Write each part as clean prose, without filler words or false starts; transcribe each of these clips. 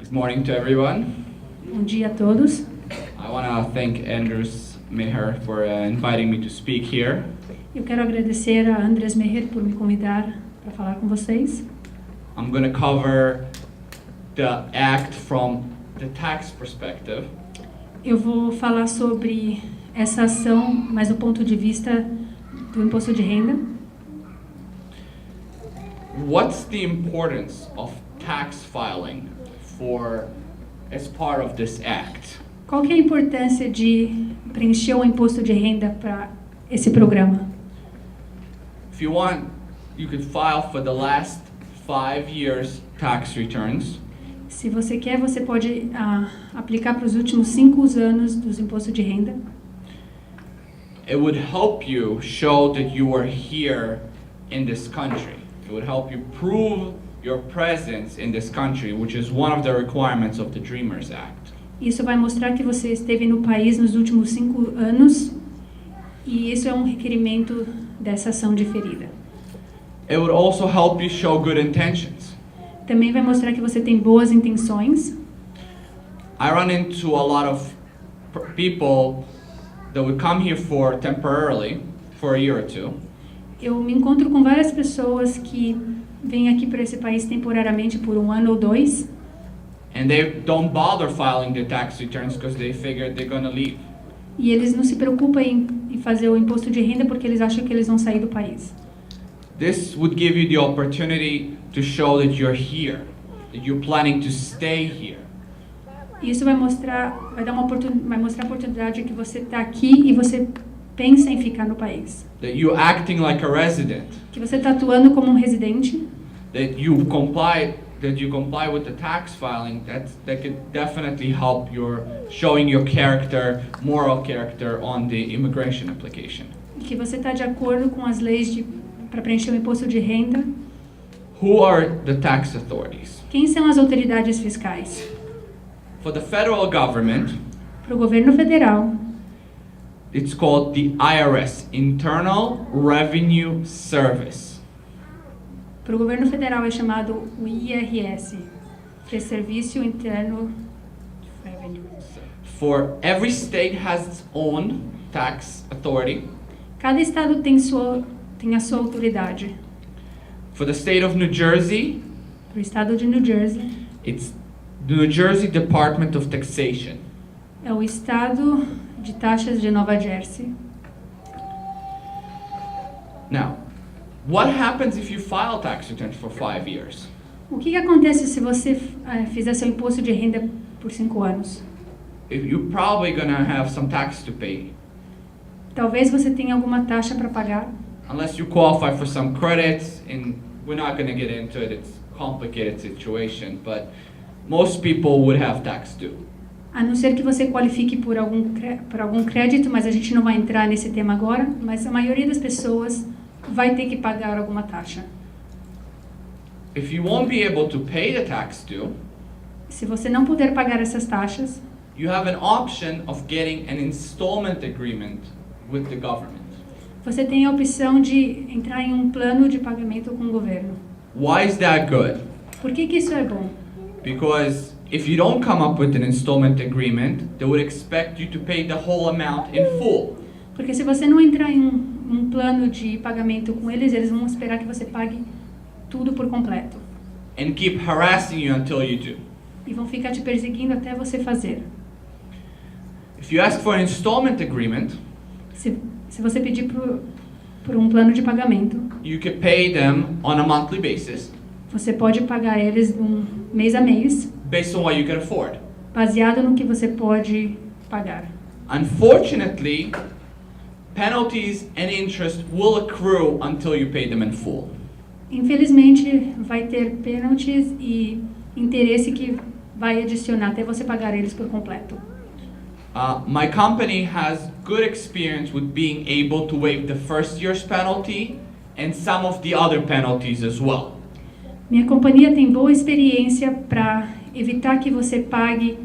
Good morning to everyone. Bom dia a todos. I want to thank Andrews Meher for inviting me to speak here. Eu quero agradecer a Andres Meher por me convidar para falar com vocês. I'm going to cover the act from the tax perspective. Eu vou falar sobre essa ação, mas do ponto de vista do imposto de renda. What's the importance of tax filing as part of this act? Qual que é a importância de preencher o imposto de renda para esse programa? If you want, you could file for the last 5 years tax returns. Se você quer, você pode aplicar para os últimos 5 anos dos impostos de renda. It would help you show that you are here in this country. It would help you prove your presence in this country, which is one of the requirements of the Dreamers Act. Isso vai mostrar que você esteve no país nos últimos 5 anos, e isso é um requerimento dessa ação diferida. It would also help you show good intentions. Também vai mostrar que você tem boas intenções. I run into a lot of people that would come here for temporarily for a year or two. Eu me encontro com várias pessoas que vêm aqui para esse país temporariamente por 1 ano ou 2. And they don't bother filing their tax returns because they figure they're going to leave. E eles não se preocupam em fazer o imposto de renda porque eles acham que eles vão sair do país. This would give you the opportunity to show that you're here, that you're planning to stay here. Isso vai mostrar a oportunidade que você está aqui e você pensa em ficar no país. That you're acting like a resident. Que você está atuando como um residente. That you comply with the tax filing. That could definitely help your showing your character, moral character on the immigration application. E que você está de acordo com as leis para preencher o imposto de renda. Who are the tax authorities? Quem são as autoridades fiscais? For the federal government, para o governo federal, it's called the IRS, Internal Revenue Service. Para o governo federal é chamado o IRS, que é Serviço Interno de Revenue. For every state has its own tax authority. Cada estado tem a sua autoridade. For the state of New Jersey, para o estado de New Jersey, it's the New Jersey Department of Taxation. É o estado de taxas de Nova Jersey. Now, what happens if you file tax returns for 5 years? O que acontece se você fizer seu imposto de renda por 5 anos? You're probably going to have some tax to pay. Talvez você tenha alguma taxa para pagar. Unless you qualify for some credits, and we're not going to get into it. It's a complicated situation, but most people would have tax due. A não ser que você qualifique por algum crédito, mas a gente não vai entrar nesse tema agora, mas a maioria das pessoas vai ter que pagar alguma taxa. If you won't be able to pay the tax due, se você não puder pagar essas taxas, you have an option of getting an installment agreement with the government. Você tem a opção de entrar em um plano de pagamento com o governo. Why is that good? Por que isso é bom? Because if you don't come up with an installment agreement, they would expect you to pay the whole amount in full. Porque se você não entrar em um plano de pagamento com eles, eles vão esperar que você pague tudo por completo. And keep harassing you until you do. E vão ficar te perseguindo até você fazer. If you ask for an installment agreement, se você pedir por um plano de pagamento, you could pay them on a monthly basis. Você pode pagar eles mês a mês, based on what you can afford. Baseado no que você pode pagar. Unfortunately, penalties and interest will accrue until you pay them in full. Infelizmente, vai ter penalties e interesse que vai adicionar até você pagar eles por completo. My company has good experience with being able to waive the first year's penalty and some of the other penalties as well. Minha companhia tem boa experiência para evitar que você pague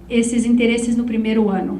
esses interesses no primeiro ano.